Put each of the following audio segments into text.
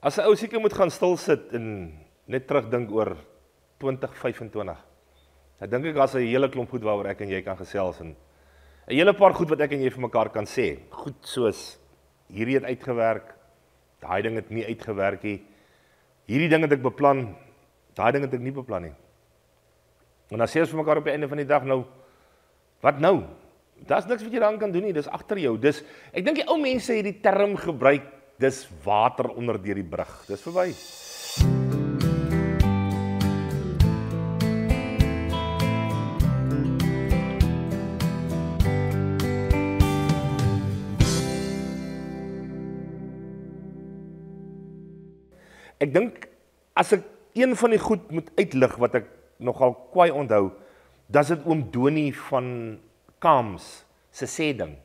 As 'n ou seker moet gaan stil sit en net terugdink oor 2025. Dan dink ek daar's 'n hele klomp goed waaroor ek en jy kan gesels en 'n hele paar goed wat ek en jy vir mekaar kan sê. Goed soos hierdie het uitgewerk, daai ding het nie uitgewerk nie. Hierdie ding het ek beplan, daai ding het ek nie beplan nie. En dan sê ons vir mekaar op die einde van die dag nou, wat nou? Daar's niks wat jy daaraan kan doen nie, dis agter jou. Dis ek dink die ou mense het die term gebruik, dis water onder deur die brug. Dis verby. Ek dink, as ek een van die goed moet uitlig wat ek nogal kwaai onthou, dis dit oom Donie van Kams se sê ding.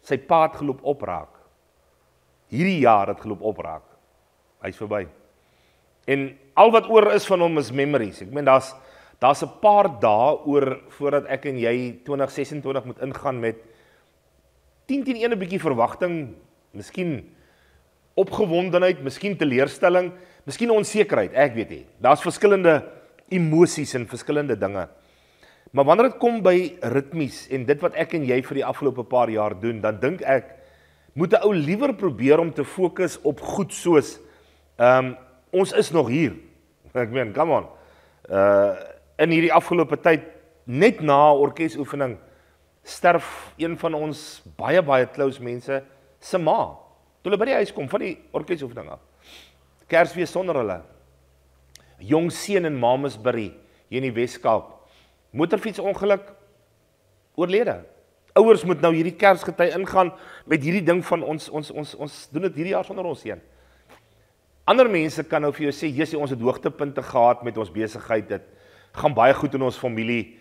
Sy pa het geloop opraak. Hierdie jaar het geloop opraak. Hy's verby. En al wat oor is van hom is memories. Ek meen daar's 'n paar dae oor voordat ek en jy 2026 moet ingaan met 10 teen 1 'n bietjie verwagting, miskien opgewondenheid, miskien teleurstelling, miskien onsekerheid, ek weet nie. Daar's verskillende emosies en verskillende dinge. Maar wanneer dit kom by ritmies en dit wat ek en jy vir die afgelope paar jaar doen, dan dink ek, moet 'n ou liewer probeer om te fokus op goed soos, ons is nog hier. Ek meen, come on. In hierdie afgelope tyd, net na 'n orkesoefening, sterf een van ons baie close mense se ma. Toe hulle by die huis kom van die orkesoefening af. Kersfees sonder hulle. Jong seun in Mamasbury, hier in die Weskaap. Motorfietsongeluk, oorlede. Ouers moet nou hierdie Kersgety ingaan met hierdie ding van ons doen dit hierdie jaar sonder ons seun. Ander mense kan nou vir jou sê, Jesus, ons het hoogtepunte gehad met ons besigheid, dit gaan baie goed in ons familie.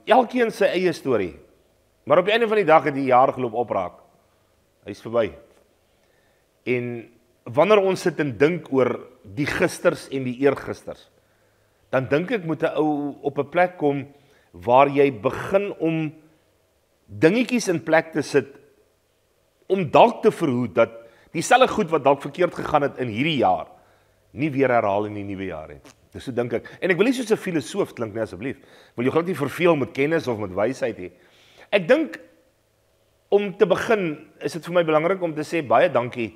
Elkeen sy eie storie. Maar op die einde van die dag het die jaar geloop opraak. Hy's verby. En wanneer ons sit en dink oor die gisters en die eergisters, dan dink ek moet 'n ou op 'n plek kom waar jy begin om dingetjies in plek te sit om dalk te verhoed dat dieselfde goed wat dalk verkeerd gegaan het in hierdie jaar nie weer herhaal in die nuwe jaar nie. Dis so dink ek. En ek wil nie soos 'n filosoof klink nie, asseblief. Wil jy glad nie verveel met kennis of met wysheid nie. Ek dink om te begin is dit vir my belangrik om te sê baie dankie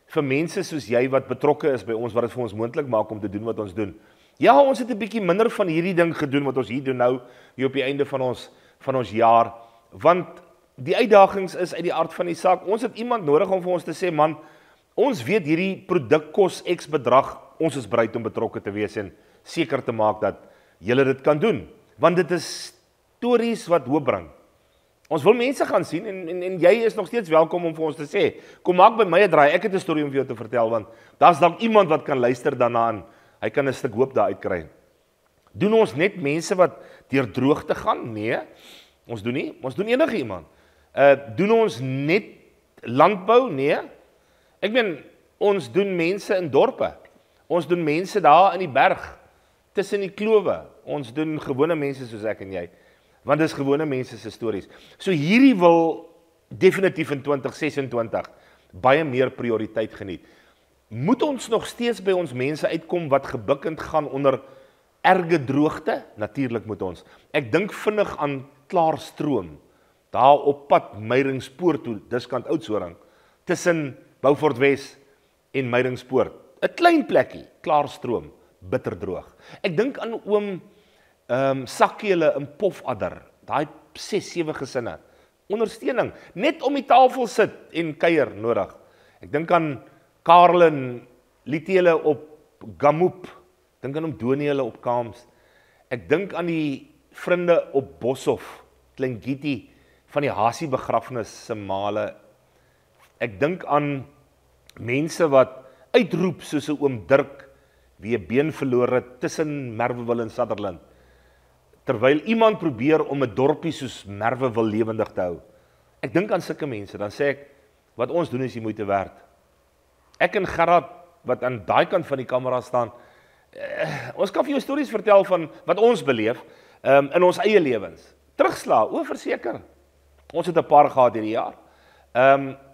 vir mense soos jy wat betrokke is by ons, wat dit vir ons moontlik maak om te doen wat ons doen. Ja, ons het 'n bietjie minder van hierdie ding gedoen wat ons hier doen nou, hier op die einde van ons jaar, want die uitdagings is uit die aard van die saak. Ons het iemand nodig om vir ons te sê, man, ons weet hierdie produk kos X bedrag, ons is bereid om betrokke te wees en seker te maak dat julle dit kan doen, want dit is stories wat hoop bring. Ons wil mense gaan sien en jy is nog steeds welkom om vir ons te sê, kom maak by my 'n draai, ek het 'n storie om vir jou te vertel, want daar's dalk iemand wat kan luister daarna en hy kan 'n stuk hoop daar uitkry. Doen ons net mense wat deur droogte gaan? Nee, ons doen nie. Ons doen enige iemand. Doen ons net landbou? Nee. Ek meen, ons doen mense in dorpe. Ons doen mense daar in die berg, tussen die klowe. Ons doen gewone mense soos ek en jy. Want dis gewone mense se stories. So hierdie wil definitief in 2026 baie meer prioriteit geniet. Moet ons nog steeds by ons mense uitkom wat gebukkend gaan onder erge droogte? Natuurlik moet ons. Ek dink vinnig aan Klaarstroom, daar op pad Meyringspoort toe, diskant Oudtshoorn, tussen Beaufort Wes en Meyringspoort. 'n Klein plekkie, Klaarstroom, bitterdroog. Ek dink aan oom Sakkiele in Pofadder, daai 6-7 gesinne, ondersteuning, net om die tafel sit en kuier nodig. Ek dink aan Karel en Litiele op Gamoep, dink aan Doniele op Kams, ek dink aan die vriende op Boshoff, Kleingietie, van die Hasie begrafnis se male, ek dink aan mense wat uitroep soos 'n oom Dirk, wie 'n been verloor het tussen Merwewil en Sutherland, terwyl iemand probeer om 'n dorpie soos Merwewil lewendig te hou. Ek dink aan sulke mense, dan sê ek, wat ons doen is die moeite werd. Ek en Gerard, wat aan daai kant van die kamera staan, ons kan vir jou stories vertel van wat ons beleef in ons eie lewens. Terugslaan, verseker. Ons het 'n paar gehad hierdie jaar.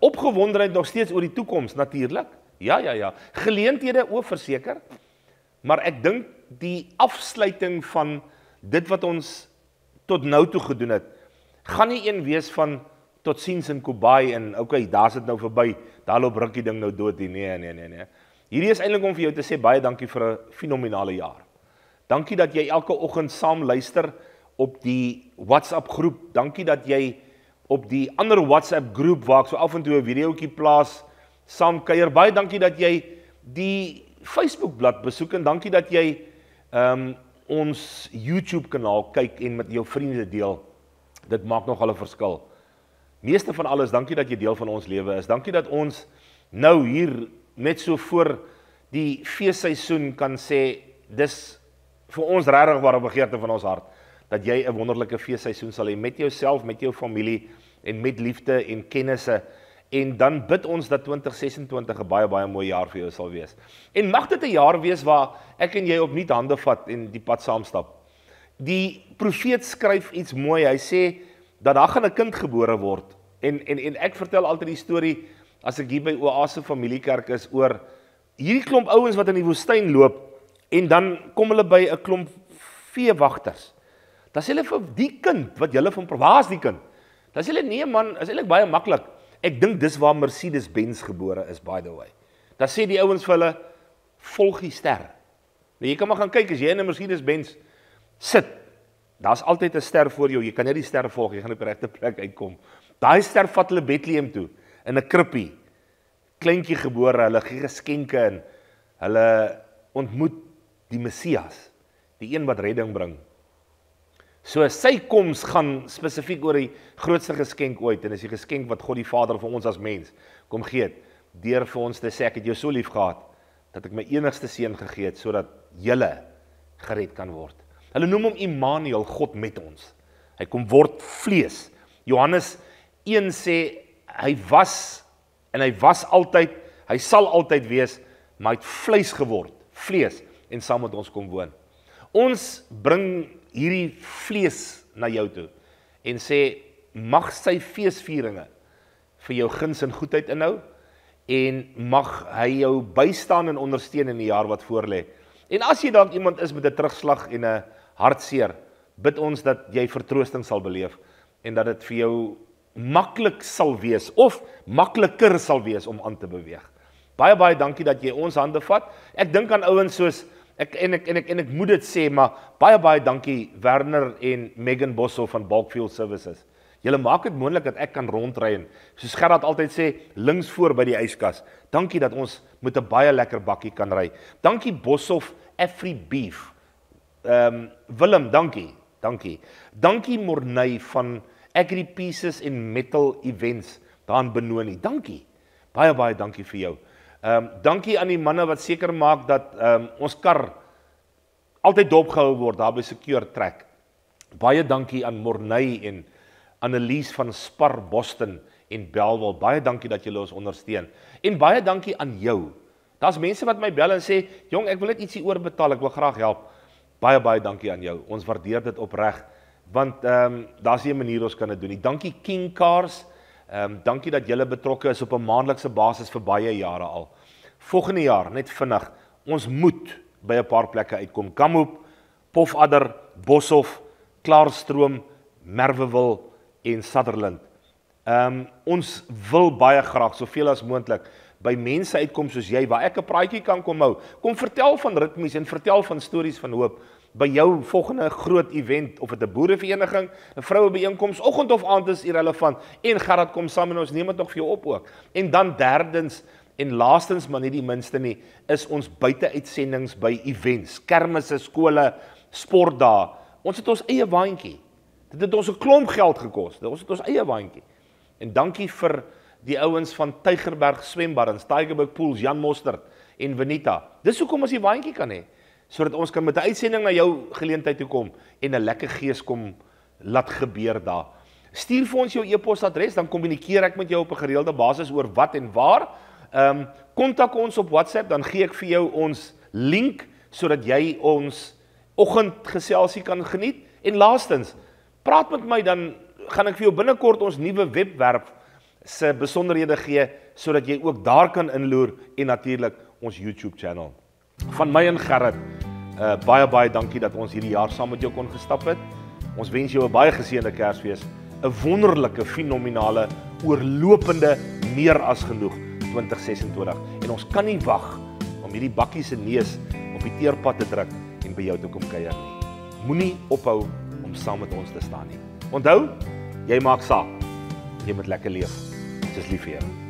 Opgewondenheid nog steeds oor die toekoms natuurlik. Ja. Geleenthede ook verseker, maar ek dink die afsluiting van dit wat ons tot nou toe gedoen het, gaan nie een wees van tot ziens in Kobai en okay, daar is dit nou verby, daar loop Rikkie ding nou dood nie. Nee. Hierdie is eintlik om vir jou te sê baie dankie vir 'n fenominale jaar. Dankie dat jy elke oggend saam luister op die WhatsApp groep. Dankie dat jy op die ander WhatsApp groep waar ek so af en toe 'n videoetjie plaas, saam kuier. Baie dankie dat jy die Facebook bladsy besoek en dankie dat jy ons YouTube kanaal kyk en met jou vriende deel. Dit maak nogal 'n verskil. Meeste van alles, dankie dat jy deel van ons lewe is. Dankie dat ons nou hier net so voor die feesseisoen kan sê, dis vir ons regtig ware begeerte van ons hart, dat jy 'n wonderlike feesseisoen sal hê met jouself, met jou familie en met liefde en kennisse. En dan bid ons dat 2026 'n baie mooi jaar vir jou sal wees. En mag dit 'n jaar wees waar ek en jy opnuut hande vat en die pad saamstap. Die profeet skryf iets mooi. Hy sê dat daar gaan 'n kind gebore word. En ek vertel altyd die storie as ek hier by Oase Familiekerk is oor hierdie klomp ouens wat in die woestyn loop en dan kom hulle by 'n klomp veewagters. Dan sê hulle vir die kind wat julle van waar is die kind? Dan sê hulle nee man, is eintlik baie maklik. Ek dink dis waar Mercedes-Benz gebore is, by the way. Dan sê die ouens vir hulle, volg die ster. Nou, jy kan maar gaan kyk, as jy in 'n Mercedes-Benz sit, daar's altyd 'n ster voor jou, jy kan net die ster volg, jy gaan op die regte plek uitkom. Daai ster vat hulle Bethlehem toe, in 'n krippie, kleintjie gebore, hulle gee geskenke en hulle ontmoet die Messias, die een wat redding bring. So sy koms gaan spesifiek oor die grootste geskenk ooit, en is die geskenk wat God die Vader vir ons as mens kom gee het, deur vir ons te sê, ek het jou so lief gehad, dat ek my enigste seun gegee het, sodat julle gered kan word. Hulle noem hom Immanuel, God met ons. Hy kom word vlees. Johannes 1 sê, hy was altyd, hy sal altyd wees, maar hy het vleis geword, vlees, en saam met ons kom woon. Ons bring hierdie vlees na jou toe, en sê, mag sy feesvieringe vir jou guns en goedheid inhou, en mag hy jou bystaan en ondersteun in die jaar wat voorlê. En as jy dalk iemand is met 'n terugslag en 'n hartseer, bid ons dat jy vertroosting sal beleef, en dat dit vir jou maklik sal wees, of makliker sal wees om aan te beweeg. Baie dankie dat jy ons hande vat. Ek dink aan ouens soos, ek moet dit sê, maar baie dankie Werner en Megan Boshoff van Bulk Fuel Services. Julle maak dit moontlik dat ek kan rondry en, soos Gerard altyd sê, links voor by die yskas. Dankie dat ons met 'n baie lekker bakkie kan ry. Dankie Boshoff Afri Beef. Willem, dankie. Dankie Morney van Agri Pieces en Metal Events daar in Benoni. Dankie. Baie dankie vir jou. Dankie aan die manne wat seker maak dat ons kar altyd dopgehou word daar by Secure Track. Baie dankie aan Morney en Annelies van Spar Boston en Bellville. Baie dankie dat julle ons ondersteun. En baie dankie aan jou. Daar's mense wat my bel en sê, "Jong, ek wil net ietsie oorbetaal, ek wil graag help." Baie dankie aan jou. Ons waardeer dit opreg, want daar's nie 'n manier ons kan dit doen nie. Dankie King Cars. Dankie dat julle betrokke is op 'n maandelikse basis vir baie jare al. Volgende jaar, net vinnig, ons moet by 'n paar plekke uitkom. Kamhoep, Pofadder, Boshoff, Klaarstroom, Merwewil en Sutherland. Ons wil baie graag, soveel as moontlik, by mense uitkom soos jy, waar ek 'n praatjie kan kom hou. Kom vertel van ritmies en vertel van stories van hoop. By jou volgende groot event, of dit 'n boerevereniging, 'n vrouebyeenkoms, oggend of aand is irrelevant, en Gerard kom saam en ons neem dit nog vir jou op ook. En dan derdens, en laastens, maar nie die minste nie, is ons buiteuitsendings by events, kermisse, skole, sportdae. Ons het ons eie waantjie. Dit het ons 'n klomp geld gekos. Ons het ons eie waantjie. En dankie vir die ouens van Tygerberg Swembaddens, Tygerberg Pools, Jan Mostert en Venita. Dis hoekom ons die waantjie kan hê, sodat ons kan met 'n uitsending na jou geleentheid toe kom en 'n lekker gees kom laat gebeur daar. Stuur vir ons jou e-posadres, dan kommunikeer ek met jou op 'n gereelde basis oor wat en waar. Kontak ons op WhatsApp, dan gee ek vir jou ons link, sodat jy ons oggendgeselsie kan geniet. En laastens, praat met my, dan gaan ek vir jou binnekort ons nuwe webwerf se besonderhede gee, sodat jy ook daar kan inloer en natuurlik ons YouTube channel. Van my en Gerrit, baie dankie dat ons hierdie jaar saam met jou kon gestap het. Ons wens jou 'n baie geseënde Kersfees, 'n wonderlike, fenominale, oorlopende, meer as genoeg 2026. En ons kan nie wag om hierdie bakkie se neus op die teerpad te druk en by jou te kom kuier nie. Moenie ophou om saam met ons te staan nie. Onthou, jy maak saak. Jy moet lekker leef. Dis lief vir jou.